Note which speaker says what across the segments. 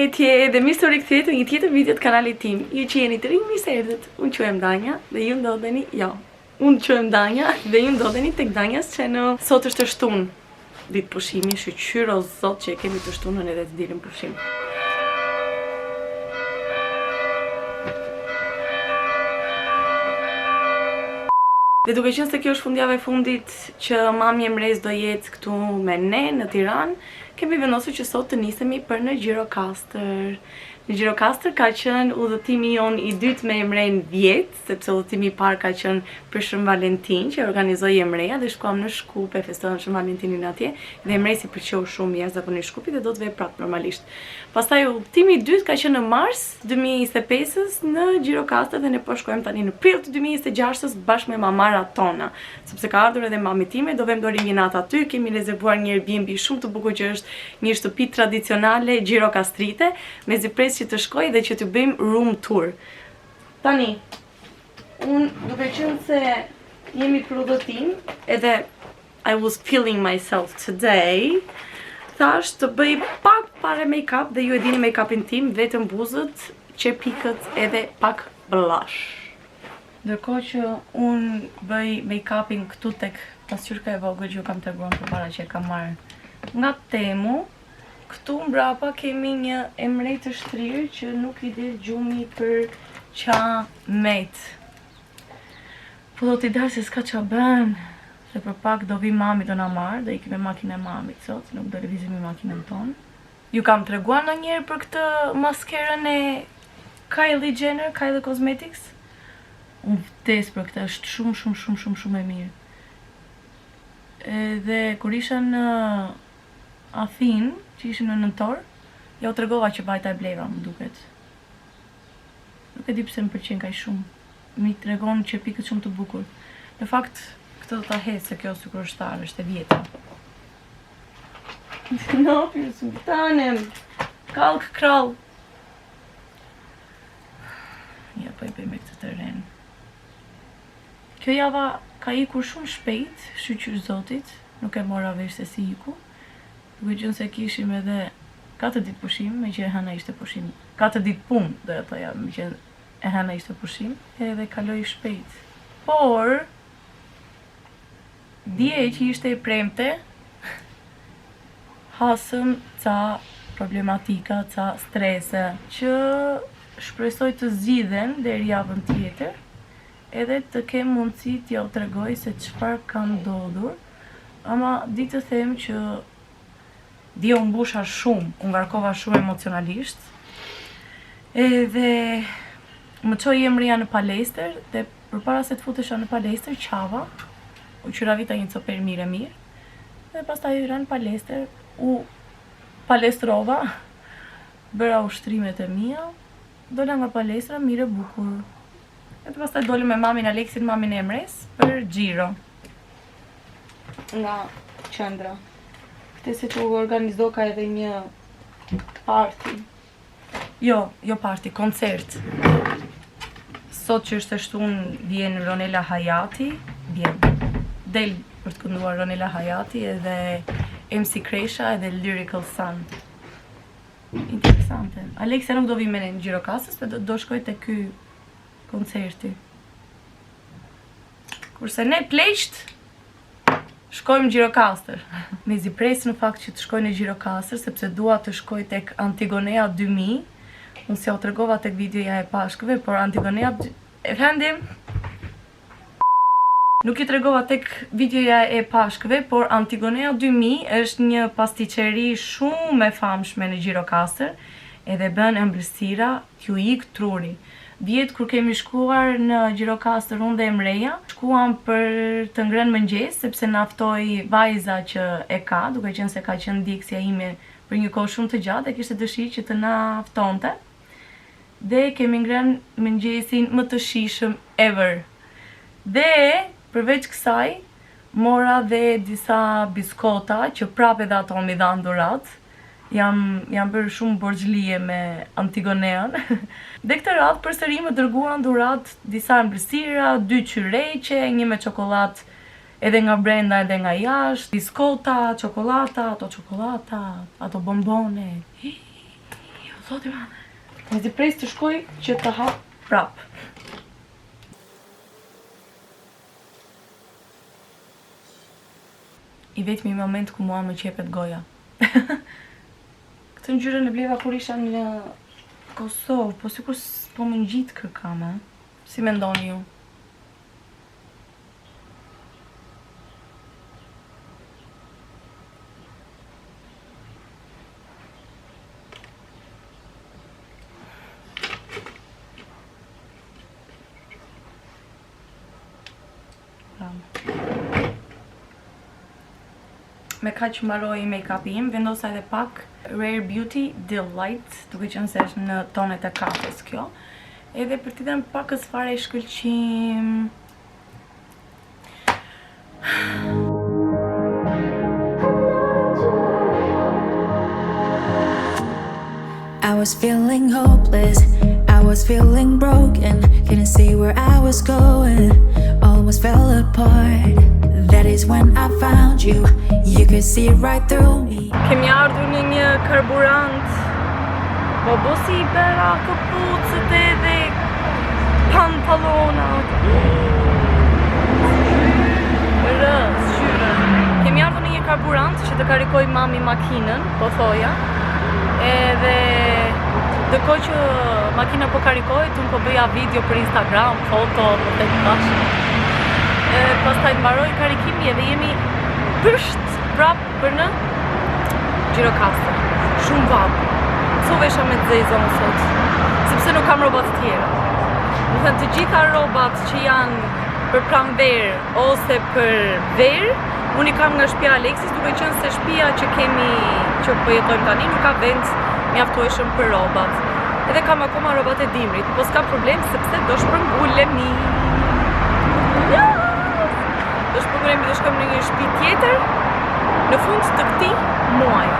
Speaker 1: Përshëndetje dhe mirë se u rikthyetë në një tjetër video të kanalit tim. Ju që jeni të rinj, mirë se erdhët. Unë quhem Danja dhe ju ndodheni, unë quhem Danja dhe ju ndodheni tek Danja's Channel. Sot është shtunë, ditë pushimi, shqyro zot që e kemi të shtunën edhe të dilim pushim. Dhe duke qenë se kjo është fundjava e fundit që mami e mrez do jetë këtu me ne në Tiranë, kemi vendosur që sot të nisemi për në Gjirokastër. Në Gjirokastër ka qenë udhëtimi jon i dytë me Emren vjet, sepse udhëtimi i parë ka qenë për Shën Valentin, që organizoi Emreja dhe shkuam në Shkup, festojmë Shën Valentinin atje, dhe Emrej si pëlqeu shumë jashtëzakonisht Shkupi dhe do të vej prapë normalisht. Pastaj udhëtimi i dytë ka qenë në mars 2025-s në Gjirokastër dhe ne po shkojmë tani në prill të 2026-s bashkë me mamarat tona, sepse ka ardhur edhe mami time, do vëmë dorim një natë aty, kemi rezervuar një Airbnb shumë të bukur që është një shtëpi tradicionale gjirokastrite, mezi pres që të shkoj dhe që të bëjmë room tour. Tani, unë duke qenë se jemi për udhëtim, edhe I was feeling myself today, thash të bëj pak pare make-up dhe ju e dini make-upin tim, vetëm buzët, qepikët edhe pak blush. Ndërkohë që unë bëj make-upin këtu tek pasqyrka e vogël që ju kam treguar përpara që e kam marrë nga Temu. Këtu mbrapa kemi një Emrej të shtrirë që nuk i del gjumi për qa met. Po do t'i dalë se s'ka qa bën. Se për pak do vi mami do na marrë, do ikim me makinën e mamit sot, nuk do lëvizim me makinën tonë. Ju kam treguar ndonjëherë për këtë maskerën e Kylie Jenner, Kylie Cosmetics? Unë vdes për këtë, është shumë e mirë. Edhe kur isha në Athinë, që ishim në nëntor, ja u tregova që vajta e bleva, më duket. Nuk e di pse më pëlqen kaq shumë. Mi tregon që pikët shumë të bukur. Në fakt, këtë do ta hedh se kjo sukrushtar është e vjetër. No, sultanem. Kalk krall. Ja, po i bëj me këtë terren. Kjo java ka ikur shumë shpejt, shqyr zotit, nuk e mora vesh se si iku. Duke qenë se kishim edhe 4 ditë pushim, me që e hëna ishte pushim. 4 ditë punë, do e thoja, me që e hëna ishte pushim, edhe kaloi shpejt. Por, dje që ishte e premte, hasëm ca problematika, ca strese, që shpresoj të zgjidhen deri javën tjetër, edhe të kem mundësi t'ja u tregoj se çfarë ka ndodhur, ama di të them që dje unë mbusha shumë, unë ngarkova shumë emocionalisht, edhe më çoi Emria në palestër, dhe përpara se të futesha në palestër, qava, u qyra vita një coper mirë, dhe pastaj hyra në palestër, u palestrova, bëra ushtrimet e mia, dola nga palestra mirë e bukur. Edhe pastaj dolim me mamin Aleksin, mamin e Emres, për xhiro. Nga qendra. Këtë se që u organizoka edhe një party. Jo party, koncert. Sot që është shtunë vjen Ronela Hayati, del për të kënduar Ronela Hayati edhe MC Kresha edhe Lyrical Sun. Interesante. Aleksia nuk do vi me ne në Gjirokastës, për do shkoj të ky koncerti. Kurse ne pleqt, shkojmë në Gjirokastër. Me zi pres në fakt që të shkoj në Gjirokastër, sepse dua të shkoj tek Antigonea 2000. Unë si ja u tregova tek videoja e pashkëve, por Antigonea... Efendim? Nuk i tregova tek videoja e pashkëve, por Antigonea 2000 është një pastiqeri shumë e famshme në Gjirokastër, edhe bën ëmbëlsira t'ju ik truri. Vjetë kur kemi shkuar në Gjirokastër unë dhe Emreja, shkuam për të ngrënë mëngjes, sepse na ftoi vajza që e ka, duke qenë se ka qenë ndjeksja ime për një kohë shumë të gjatë, e kishte dëshirë që të na ftonte. Dhe kemi ngrënë mëngjesin më të shijshëm ever. Dhe përveç kësaj, mora dhe disa biskota që prapë edhe ato mi dhanë dhuratë. Jam bërë shumë borxhlije me Antigonean. Dhe këtë radhë përsëri më dërguan dhuratë disa ëmbëlsira, 2 qyreqe, një me çokoladë edhe nga brenda edhe nga jashtë, biskota, çokolata, ato bombone. thot Ivana? Nëzi pres të shkoj që të hap prap. I vetmi moment ku mua më qepet goja. Këtë ngjyrën e bleva kur isha në Kosovë, po sikur s'po më ngjit kërkam, Si mendoni ju? Me kaq mbaroi make-up-i im, vendosa edhe pak Rare Beauty Delight, duke qenë se është në tonet e kafes kjo. Edhe për t'i dhënë pakës fare shkëlqim.
Speaker 2: I was feeling hopeless, I was feeling broken, couldn't see where I was going, almost fell apart. That is when I found you, you could see right through me.
Speaker 1: Kemi ardhur në një karburant, bobosi i bera, këpucët edhe pantalonat. Zhyre. Kemi ardhur në një karburant që të karikoj mami makinën, po thoja. Edhe ndërkohë që makina po karikohet, unë po bëja video për Instagram, foto, po tek bashkë. Pastaj mbaroi karikimi edhe jemi pësht prap për në Gjirokastër. Shumë vapë. So vesha me zezon sot, sepse nuk kam rrobat tjera. Më thënë të gjitha rrobat që janë për pranverë ose për verë, unë i kam nga shtëpia Aleksis, duke qenë se shtëpia që po jetojmë tani nuk ka vend mjaftueshëm për rrobat. Edhe kam akoma rrobat e dimrit, po s'ka problem sepse do shpërngulemi. Do shpërngulemi, do shkojmë në një shtëpi tjetër në fund të këtij muaji.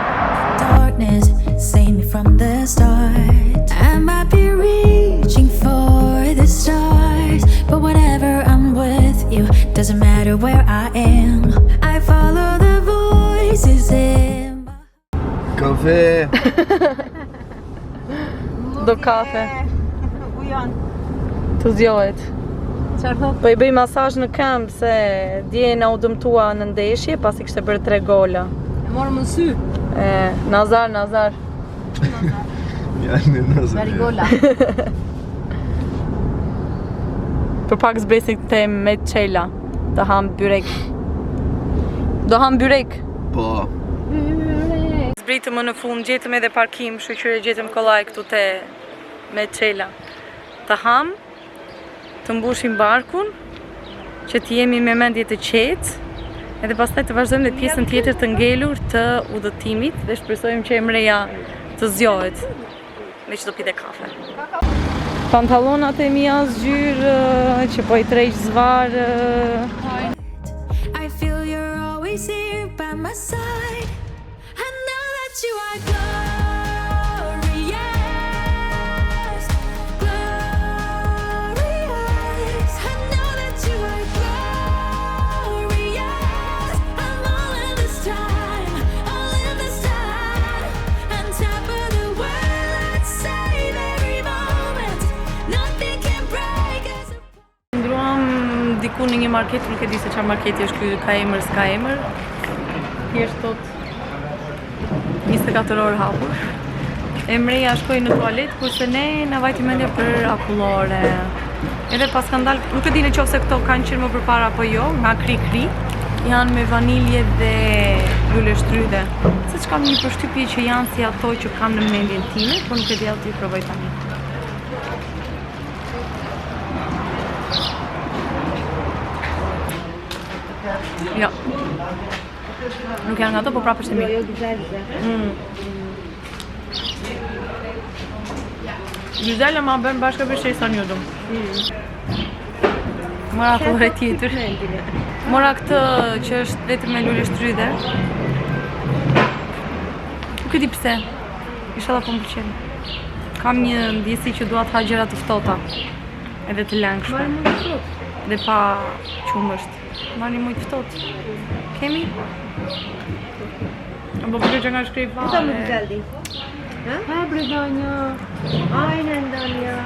Speaker 2: Darkness saved me from the start. I might be reaching for the stars, but whenever I'm with you, doesn't matter where I am. I follow the voices in
Speaker 3: Kafe.
Speaker 1: Do kafe.
Speaker 4: Ujan.
Speaker 1: Të zjohet.
Speaker 4: Çfarë thot?
Speaker 1: Po i bëj masazh në këmbë se dje na u dëmtua në ndeshje pasi kishte bërë 3 gola.
Speaker 4: E morëm në sy.
Speaker 1: Nazar.
Speaker 3: Yani nazar.
Speaker 4: Verigola.
Speaker 1: Për pak zbresin të me qela. Të ham byrek. Do ham byrek.
Speaker 3: Po.
Speaker 1: Zbritëm më në fund, gjetëm edhe parkim, shoqëre gjetëm kollaj këtu te me qela. Të ham, të mbushim barkun, që të jemi me mendje të qetë, edhe pastaj të vazhdojmë dhe pjesën tjetër të ngelur të udhëtimit dhe shpresojmë që Emreja të zgjohet me që do pite kafe. Pantalonat e mia zgjyrë, që po i tregj zvarë.
Speaker 2: I feel you're always here by my side. I know that you are glorious, glorious. I know that you are glorious. I'm all in this time, all in this time. On top of the world, let's save every moment. Nothing can break us apart.
Speaker 1: Ndruam diku në një market, nuk e di se çfarë marketi është ky, ka emër, s'ka emër. Thjesht thot 24 orë hapur. Emreja shkoi në tualet, kurse ne na vajti mendja për akullore. Edhe pas ka ndalë, nuk e di nëse këto kanë qenë më përpara apo jo, nga kri-kri. Janë me vanilje dhe lule shtrydhe. Se kam një përshtypje që janë si ato që kam në mendjen time, por nuk e di aty provoj tani. Jo. Nuk janë nga ato, po prapë është e mirë. Gjyzele ma bën bashkë për shej sa njudum. Mora kolore tjetër. Mora këtë që është vetëm me lule shtrydhe. Nuk e di pse. Inshallah po më pëlqen. Kam një ndjesi që dua të ha gjëra të ftohta. Edhe të langshme. Dhe pa qumësht. Marrni mujt ftohtë. Kemi? Po përgjë që nga shkrej fare.
Speaker 4: Sa më të gjaldi? Ha bre Danja. Aynen Danja.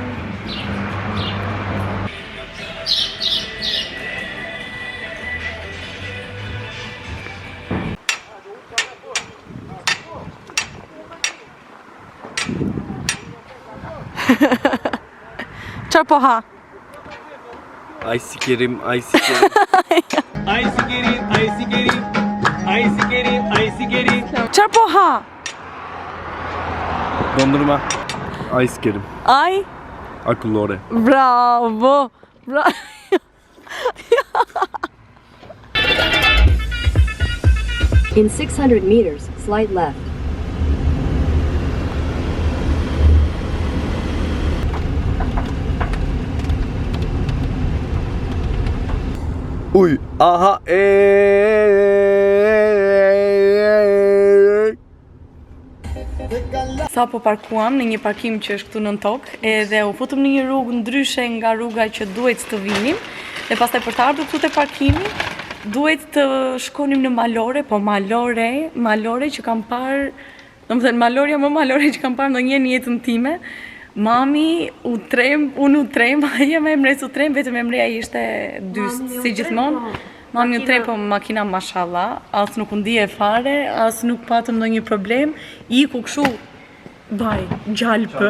Speaker 1: Çfarë po ha?
Speaker 3: Ay sikerim, ay sikerim.
Speaker 5: Ay sikerim, ay sikerim. Ay sikerim, ay sikerim.
Speaker 1: Çfarë po ha?
Speaker 3: Dondurma. Ay sikerim.
Speaker 1: Ay,
Speaker 3: Akıllore.
Speaker 1: bravo. Bravo.
Speaker 6: In 600 meters, slide left.
Speaker 3: Uj, aha,
Speaker 1: Sa po parkuam në një parkim që është këtu nën tokë, edhe u futëm në një rrugë ndryshe nga rruga që duhet të vinim, dhe pastaj për të ardhur këtu te parkimi, duhet të shkonim në Malore, po Malore që kam parë, domethënë Malorja më Malore që kam parë ndonjëherë në jetën time. Mami u trem, unë u trem, aja me emres u trem, vetëm emreja ishte dyst, si gjithmonë. Mami u trem, po makina mashallah, as nuk u ndije fare, as nuk patëm ndonjë problem, iku kështu, vaj, gjalpë.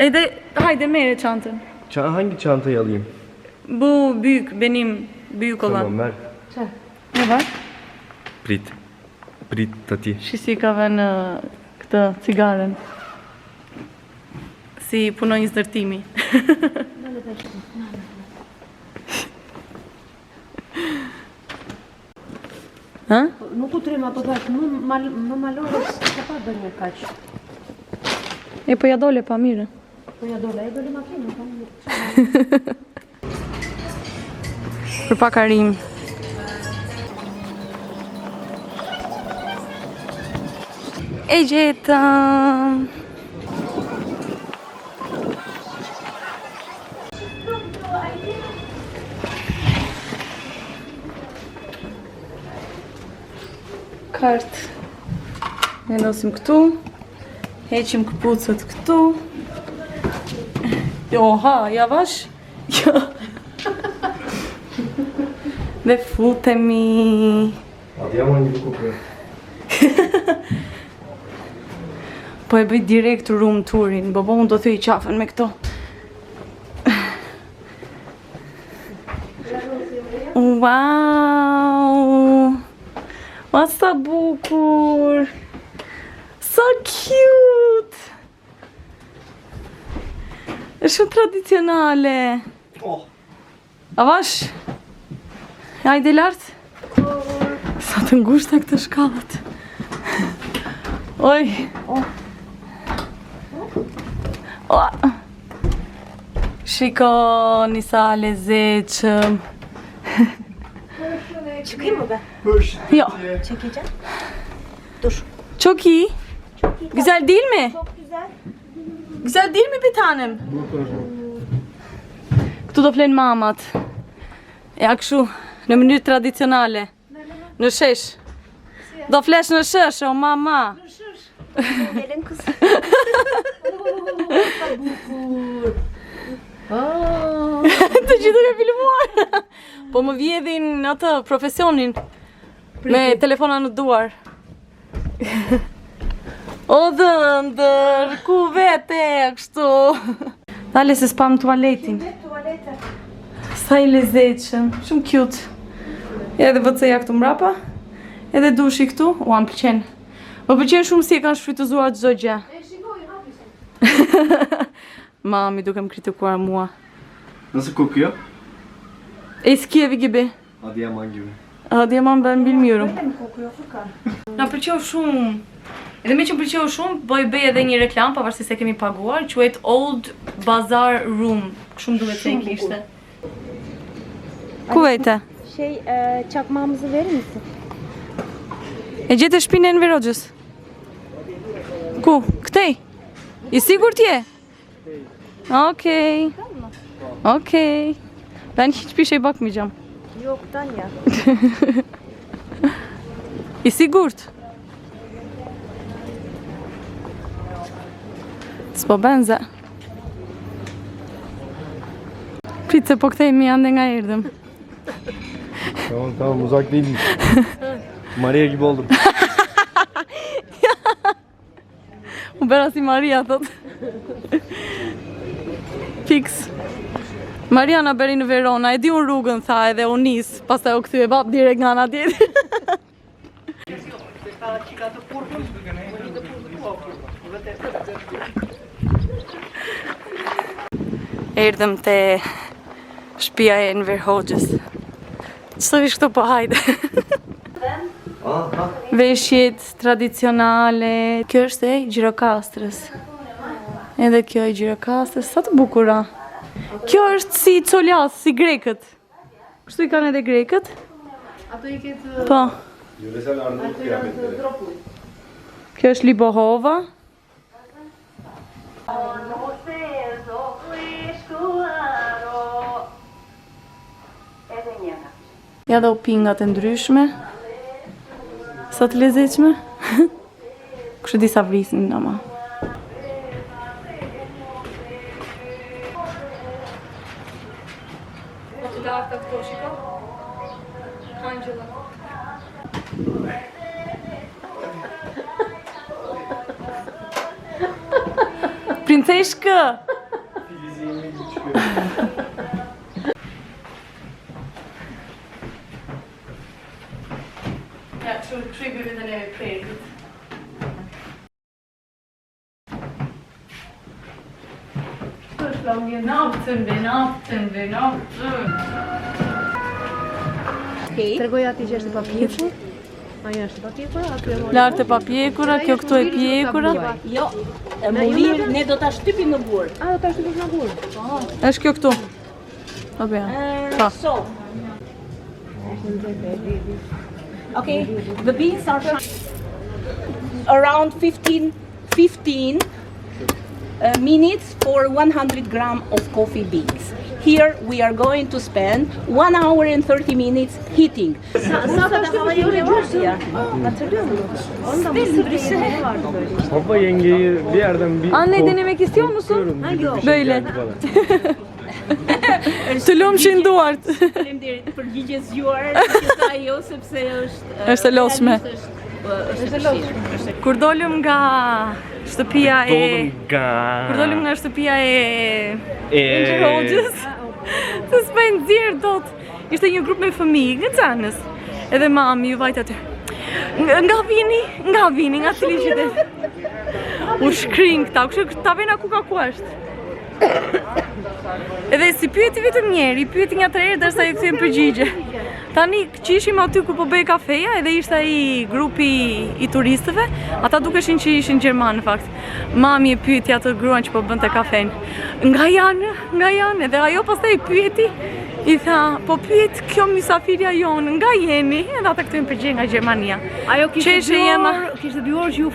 Speaker 1: Edhe, hajde mere çantën.
Speaker 3: Hangi çantayı alayım?
Speaker 1: Bu büyük, benim büyük olan.
Speaker 3: Tamam ver.
Speaker 1: Ne var?
Speaker 3: Prit tati.
Speaker 1: Shisi ka vënë këtë cigaren. Si punonjës ndërtimi. Ha?
Speaker 4: Nuk u trem ato vetë, më malore s'ka pa bërë një kaq.
Speaker 1: E po ja dole pa mire.
Speaker 4: Po ja dole, e dole makinë, pa një.
Speaker 1: Për pak arim. E gjetëm. Kartë. Vendosim këtu. Heqim këpucët këtu. Oha, javash? Jo. Dhe futemi.
Speaker 3: Adıyaman gibi kokuyor.
Speaker 1: Po e bëj direkt room tourin. Bobo unë do thyj qafën me këto. Wow! Ma sa bukur! So cute! Është shumë tradicionale. A vash? Hajde lart. Sa të ngushta këtë shkallët. Oj. Shikoni sa lezetshëm.
Speaker 4: Çıkayım mı ben?
Speaker 1: Jo.
Speaker 4: Çekeceğim. Dur.
Speaker 1: Çok iyi. Güzel değil mi?
Speaker 4: Çok güzel.
Speaker 1: Güzel değil mi bir tanem? Këtu do flenë mamat. Ja kështu, në mënyrë tradicionale. Në shesh. Do flesh në shesh, o mama.
Speaker 4: Gelin kız.
Speaker 1: Të gjithë duke filmuar. Po më vjedhin atë profesionin me telefona në duar. O dhëndër, ku vete kështu? Dale se spam tualetin. Sa i lezetshëm, shumë cute. Edhe WC-ja këtu mrapa, edhe dushi këtu, ua më pëlqen. Më pëlqen shumë si e kanë shfrytëzuar çdo gjë. Mami duke më kritikuar mua.
Speaker 3: Nasıl kokuyor?
Speaker 1: Eski evi gibi.
Speaker 3: Adıyaman gibi.
Speaker 1: Adıyaman ben bilmiyorum. Na pëlqeu shumë. Edhe me që më pëlqeu shumë, bëj edhe një reklam pavarësisht se kemi paguar, quhet Old Bazaar Room. Shumë duhet se kishte. Ku vete?
Speaker 4: Çakmağımızı verir misin?
Speaker 1: E gjete shtëpinë e Enver Hoxhës? Ku? Këtej? I sigurt je? Okej. Okej. Ben hiçbir şey bakmayacağım.
Speaker 4: Yoktan ya.
Speaker 1: I sigurt? S'po benze. Pritë se po kthehemi ande nga erdhëm.
Speaker 3: Tamam uzak değilim. Maria gibi oldum.
Speaker 1: U bëra si Maria, thot. Fix. Maria na bëri në Verona, e di unë rrugën, tha, edhe unë nis, pastaj u kthye vap direkt nga ana tjetër. Erdhëm te shtëpia e Enver Hoxhës. Ç'të vish këto po hajde. Veshjet tradicionale. Kjo është e Gjirokastrës. Edhe kjo e Gjirokastrës, sa të bukura. Kjo është si colas, si grekët. Kështu i kanë edhe grekët.
Speaker 4: Ato i ketë...
Speaker 1: Po.
Speaker 3: Yöresel Arnavut kıyafetleri.
Speaker 1: Kjo është Libohova. Ja dhe pingat e ndryshme. Sa të lezetshme. Kështu disa vrisin ama. Princeshkë! Ja, kështu i bëjmë dhe ne prerët. Naftën.
Speaker 4: Tregoj ati që është e papjekur. Ajo është e papjekura, aty e mori.
Speaker 1: Lartë e papjekura, kjo këtu e pjekura.
Speaker 7: Jo, murir ne do ta shtypim në gur.
Speaker 4: A, do ta shtypish në gur.
Speaker 1: Është kjo këtu. Obe. Pa.
Speaker 7: So. Okay, the beans are around 15 minutes for 100 grams of coffee beans. Here we are going to spend 1 hour and 30 minutes heating.
Speaker 3: Baba yengeyi bir yerden bir...
Speaker 1: Anne denemek istiyor musun?
Speaker 3: Yok.
Speaker 1: Böyle. Të lumshin duart.
Speaker 7: Faleminderit për përgjigjes juare, që ajo sepse
Speaker 1: Është e lodhshme. Kur dolëm nga shtëpia e Kur dolëm nga shtëpia e Enver Hoxhës, të s'po e nxjerr dot. Ishte një grup me fëmijë nga Xanës. Edhe mami ju vajt aty. Nga vini, nga cili qytet. U shkrin këta, kështu ta vena ku ka është. Edhe si pyeti vetëm njeri, pyeti nga 3 herë derisa ju kthyen përgjigje. Tani që ishim aty ku po bëj kafeja, edhe ishte ai grupi i turistëve, ata dukeshin që ishin gjerman në fakt. Mami e pyeti atë gruan që po bënte kafen. Nga janë, edhe ajo pastaj i pyeti, i tha, po pyet kjo mysafirja jonë, nga jeni? Edhe ata këtu përgjigje nga Gjermania.
Speaker 4: Ajo kishte 2 orë që ju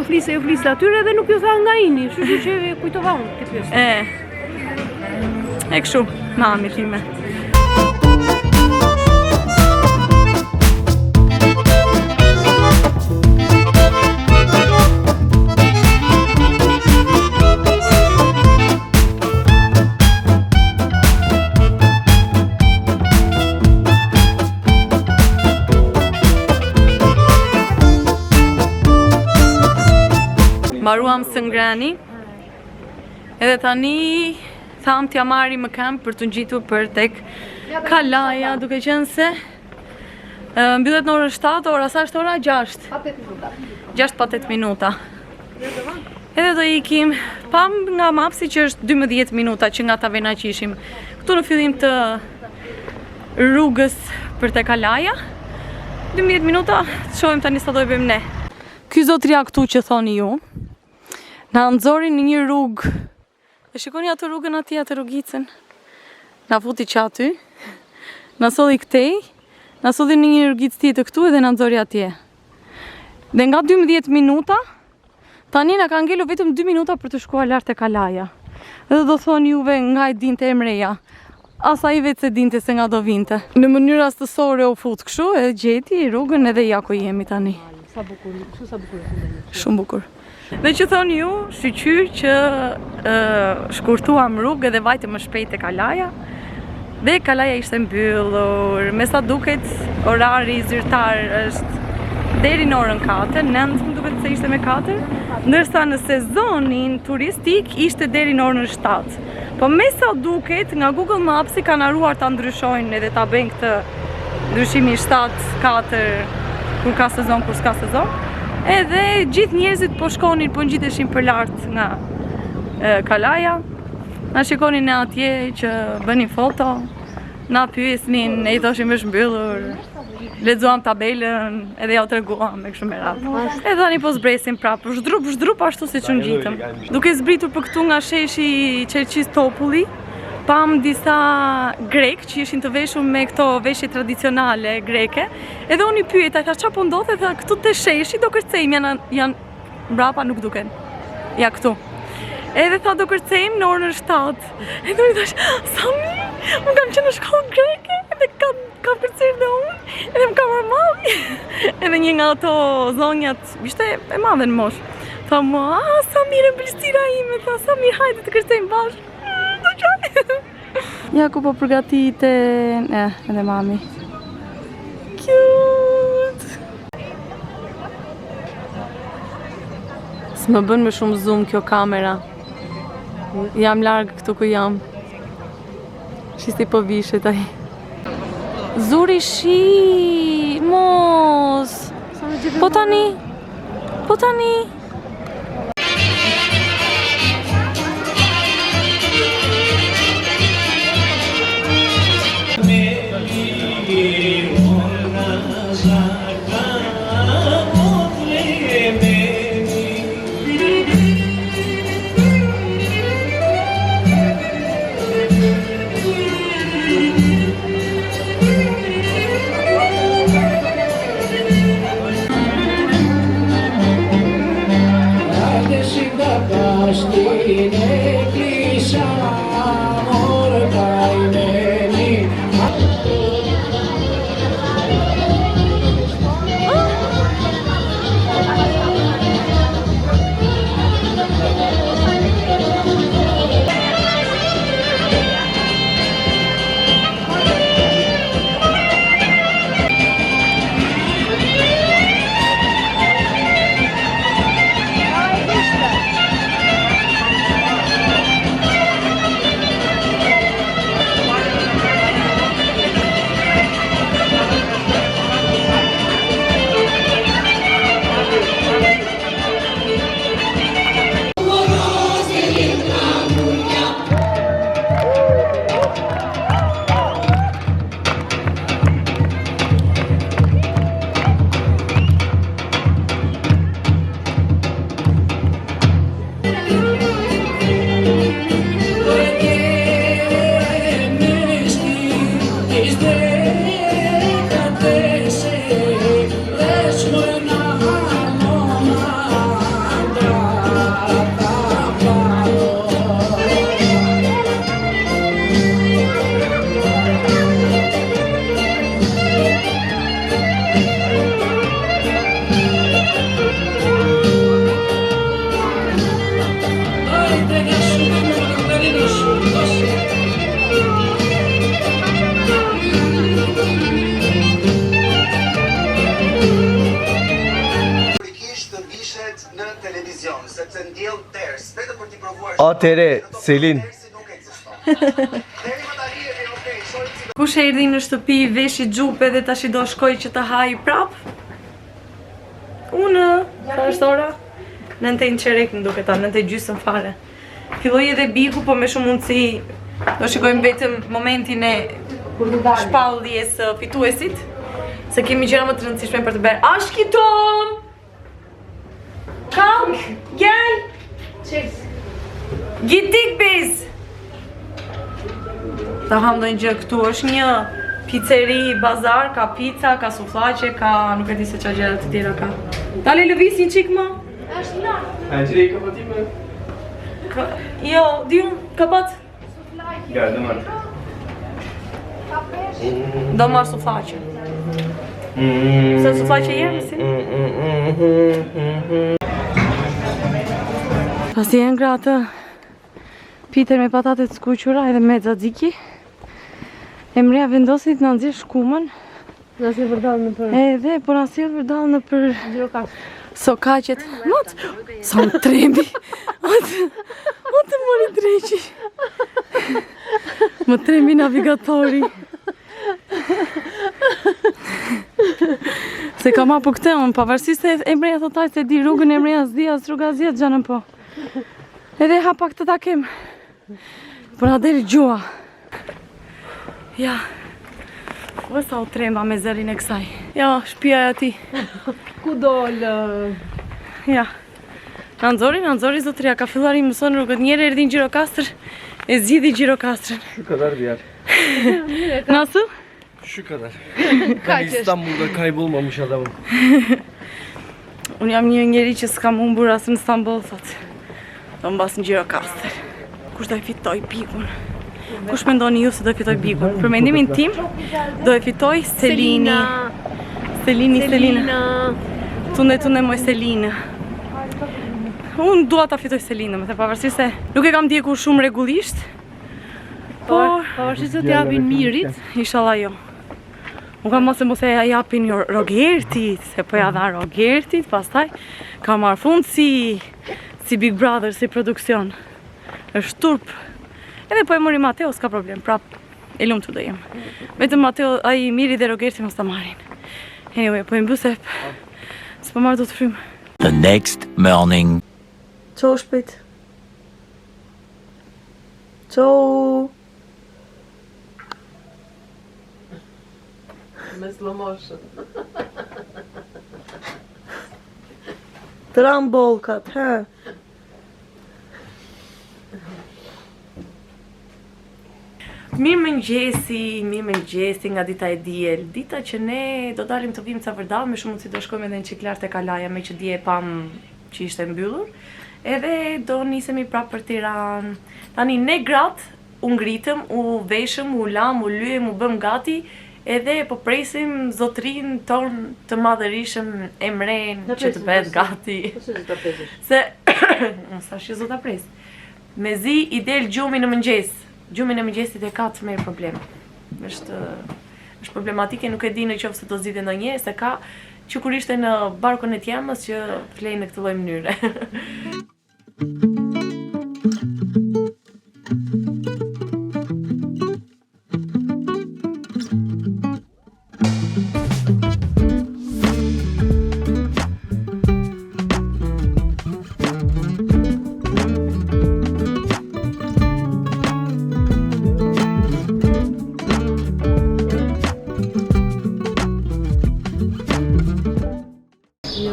Speaker 4: fliste atyre dhe nuk ju tha nga jeni, kështu që kujtova unë këtë pjesë.
Speaker 1: E kështu, mami time. Mbaruam së ngrani, edhe tani tham t'ja marri më kam për të ngjitur për tek Kalaja, duke qenë se mbyllet në orën 7, ora sa është ora? 6. 6 pa 8 minuta. Edhe do ikim, pam nga mapsi që është 12 minuta që nga Tavena që ishim këtu në fillim të rrugës për tek Kalaja. 12 minuta, të shohim tani sa do e bëjmë ne. Ky zotria këtu që thoni ju, na nxori në një rrugë. E shikoni atë rrugën aty, atë rrugicën. Na futi që aty, na solli këtej, na solli në një rrugicë tjetër këtu edhe na nxori atje. Dhe nga 12 minuta, tani na ka ngelur vetëm 2 minuta për të shkuar lart te Kalaja. Edhe do thoni juve nga e dinte Emreja. Asa i vetë se dinte se nga do vinte. Në mënyrë astësore u fut kështu, edhe gjeti rrugën edhe ja ku jemi tani.
Speaker 4: Sa bukur, sa bukur.
Speaker 1: Shumë bukur. Dhe që thoni ju, shqyqyr që shkurtuam rrugë dhe vajte më shpejt e kalaja. Dhe kalaja ishte mbyllur, me sa duket orari zyrtar është deri në orën 4, 9 më duket se ishte me 4, ndërsa në sezonin turistik ishte deri në orën 7. Po me sa duket nga Google Maps i kanë haruar ta ndryshojnë edhe ta bëjnë këtë ndryshimi 7-4 kur ka sezon, kur s'ka sezon. Edhe gjithë njerëzit po shkonin, po ngjiteshin për lart nga kalaja. Na shikonin në atje që bënin foto, na pyesnin, ne i thoshim është mbyllur, lexuam tabelën, edhe ja u treguam me kështu me radhë. E tani po zbresim prapë, zhdrup ashtu siç u ngjitëm. Duke zbritur për këtu nga sheshi i Qerqis Topulli, pam disa grek që ishin të veshur me këto veshje tradicionale greke, edhe unë i pyeta, thash çfarë po ndodh, tha këtu te sheshi do kërcejmë, janë mbrapa nuk duken. Ja këtu. Edhe tha do kërcejmë në orën 7. Edhe unë thash, Sami, unë kam qenë në shkollë greke, edhe kam kërcejmë dhe unë, edhe më kam armalli. Edhe një nga ato zonjat, ishte e madhe në mosh, tha mua, Samir e mbështira ime, tha Samir, hajde të kërcejmë bashkë. Do qaj. Ja ku po përgatiten, edhe mami. Cute. S'më bën më shumë zoom kjo kamera. Jam larg këtu ku jam. Shisti po vishet ai. Zuri shi, mos. Po tani. Po tani.
Speaker 8: Atëre, Selin.
Speaker 1: Kush e erdhi në shtëpi, veshi xhupe dhe tash i do shkoj që të haj prap? Unë, sa është ora? 9:15 më duket ta, 9:30 fare. Filloi edhe biku, po me shumë mundësi do shikojmë vetëm momentin e shpalljes së fituesit, se kemi gjëra më të rëndësishme për të bërë. Ashkiton! Kalk! Gjell! Cheers! Gitik biz! Ta ham dojnë gjë këtu, është një pizzeri, bazar, ka pizza, ka suflaqe, ka nuk e di se qa gjëra të tjera ka. Dale lëvis një qik më?
Speaker 3: është një lartë. A qëri ka patime?
Speaker 1: Jo, di unë, ka pat?
Speaker 3: Ja, dhe marë.
Speaker 1: Do marë suflaqe. Se suflaqe jemë, si? Pasi e ngra atë piter me patate të skuqura edhe me tzatziki. Emria vendosit në nxjerr shkumën.
Speaker 4: Na si vërdall në për
Speaker 1: Edhe, po na sjell vërdall në për
Speaker 4: Gjirokastër.
Speaker 1: sokaqet. Mot, son trembi. Mot të mori dreqi. Më trembi navigatori. Se kam apu këtë unë, pavarësisht se Emreja thotaj se di rrugën Emreja s'di as rruga zjetë gjanën po. Edhe hapa këtë takim. Por na deri gjua. Ja. Vësa u tremba me zërin e kësaj. Ja, shtëpia e ati.
Speaker 4: Ku dol?
Speaker 1: Ja. Në nxori zotëria, ka filluar i mëson rrugët. Njëre erdhi në Gjirokastër, e zgjidhi Gjirokastrën.
Speaker 3: Şu kadar bir yer.
Speaker 1: Nasıl?
Speaker 3: Şu kadar. Hani İstanbul'da kaybolmamış adamım.
Speaker 1: Unë jam një njeri që s'kam humbur as në Istanbul, thot. Do mbas në Gjirokastër. Kush do e fitoj pikun? Kush mendoni ju se do e fitoj pikun? Për mendimin tim, do e fitoj Selini. Selina. Tunde moj Selina. Unë dua ta fitoj Selina, më të pavarësisht se nuk e kam ndjekur shumë rregullisht. Por
Speaker 4: Pavarësisht se t'japin mirit.
Speaker 1: Inshallah jo. Unë kam mos e japin jo Rogertit, se po ja dha Rogertit, pastaj ka marrë fund si Big Brother, si produksion. Është turp. Edhe po e mori Mateo, s'ka problem, prap e lumtur do jem. Vetëm Mateo, ai Miri dhe Rogerti mos ta marrin. Anyway, po i mbuse. S'po marr do të frym.
Speaker 8: The next morning.
Speaker 1: Qo shpejt. Qo.
Speaker 4: Me slow motion.
Speaker 1: Trambolkat, ha. Mirëmëngjesi nga dita e diel. Dita që ne do dalim të vim ca vërdall, me shumë mundësi do shkojmë edhe në Qiklar te Kalaja, me që dje pam që ishte mbyllur. Edhe do nisemi prapë për Tiranë. Tani ne gratë u ngritëm, u veshëm, u lam, u lyem, u bëm gati, edhe po presim zotrin ton të madhërishëm Emren që të bëhet gati. Se sa shi zota pres. Mezi i del gjumi në mëngjes. Gjumi në mëngjesit e ka të merr problem. Është problematike, nuk e di në qoftë se do zgjidhe ndonjë, se ka që kur ishte në barkun e tjamës që flej në këtë lloj mënyre.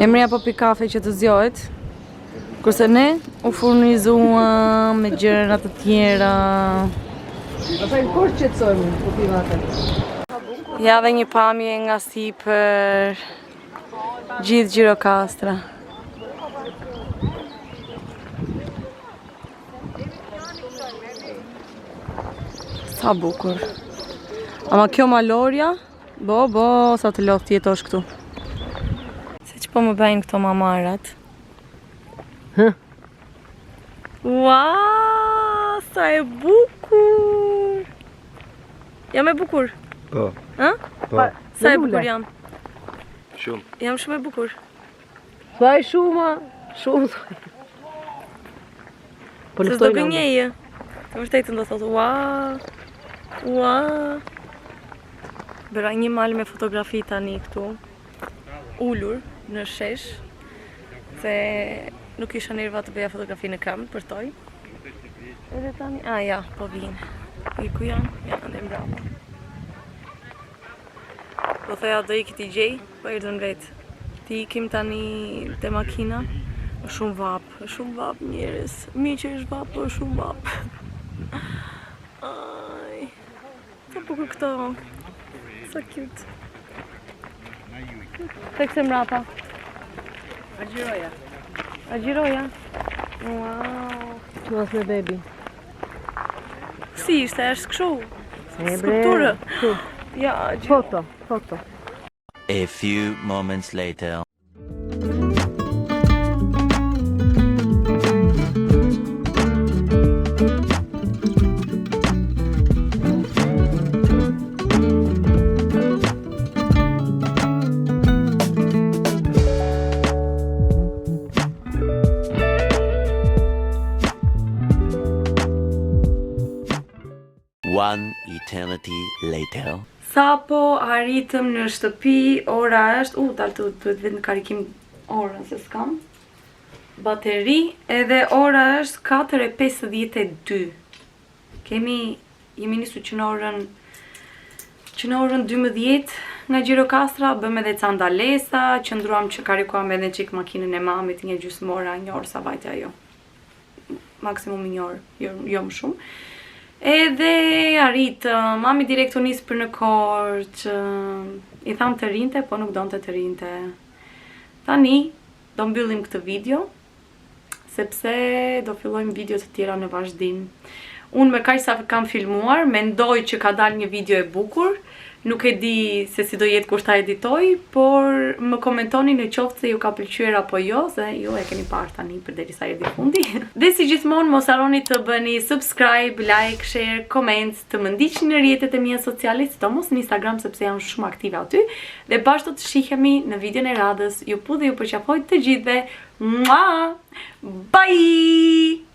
Speaker 1: Emreja po pi kafe që të zjohet, kurse ne u furnizuam me gjëra të tjera.
Speaker 4: Pastaj kur qetësojmë ku pi vate.
Speaker 1: Ja dhe një pamje nga sipër gjithë Gjirokastra. Sa bukur. Ama kjo malorja, bo, sa të lodh t'jetosh këtu. Po më bëjnë këto mamarat. Ua, sa e bukur. Jam e bukur?
Speaker 3: Po.
Speaker 1: Ha?
Speaker 3: Po.
Speaker 1: Sa e bukur jam?
Speaker 3: Shumë.
Speaker 1: Jam shumë e bukur.
Speaker 4: Thaj shumë. Po
Speaker 1: Se s'do gënjeje. Të vërtetën do thotë, ua. Bëra një mal me fotografi tani këtu. Ullur në shesh, se nuk isha nerva të bëja fotografi në kam, përtoj. Edhe tani, ja, po vinë. I ku janë? Ja, ndë mbrapa. Po thoja do iki t'i gjej, po erdhën vetë. Ti ikim tani te makina, është shumë vap njerës. Mi që është vap, po shumë vap. Aj, sa bukur këto, sa cute. Tek se mrapa. Agjiroja. Wow.
Speaker 4: Mos me bebi.
Speaker 1: Si ishte, është kështu? Skulpturë. Ja,
Speaker 4: Foto.
Speaker 8: A few moments later. eternity later.
Speaker 1: Sa po arritëm në shtëpi, ora është, duhet vetë në karikim orën se s'kam bateri, edhe ora është 4:52. Jemi nisur që në orën 12 nga Gjirokastra, bëm edhe ca ndalesa, qëndruam që karikuam edhe çik makinën e mamit një gjysmore, një orë sa vajte ajo. Maksimum një orë, jo më shumë. Edhe mami direkt u nis për në Korç, i tham të rinte, po nuk donte të rinte. Tani do mbyllim këtë video, sepse do fillojmë video të tjera në vazhdim. Unë me kaq sa kam filmuar, mendoj që ka dalë një video e bukur. Nuk e di se si do jetë kur ta editoj, por më komentoni në qoftë se ju ka pëlqyer apo jo, se ju e keni parë tani përderisa erdhi fundi. Dhe si gjithmonë mos harroni të bëni subscribe, like, share, comment, të më ndiqni në rrjetet e mia sociale, sidomos në Instagram sepse jam shumë aktive aty. Dhe bashkë do të shihemi në videon e radhës. Ju pu dhe ju përqafoj të gjithëve. Mua! Bye!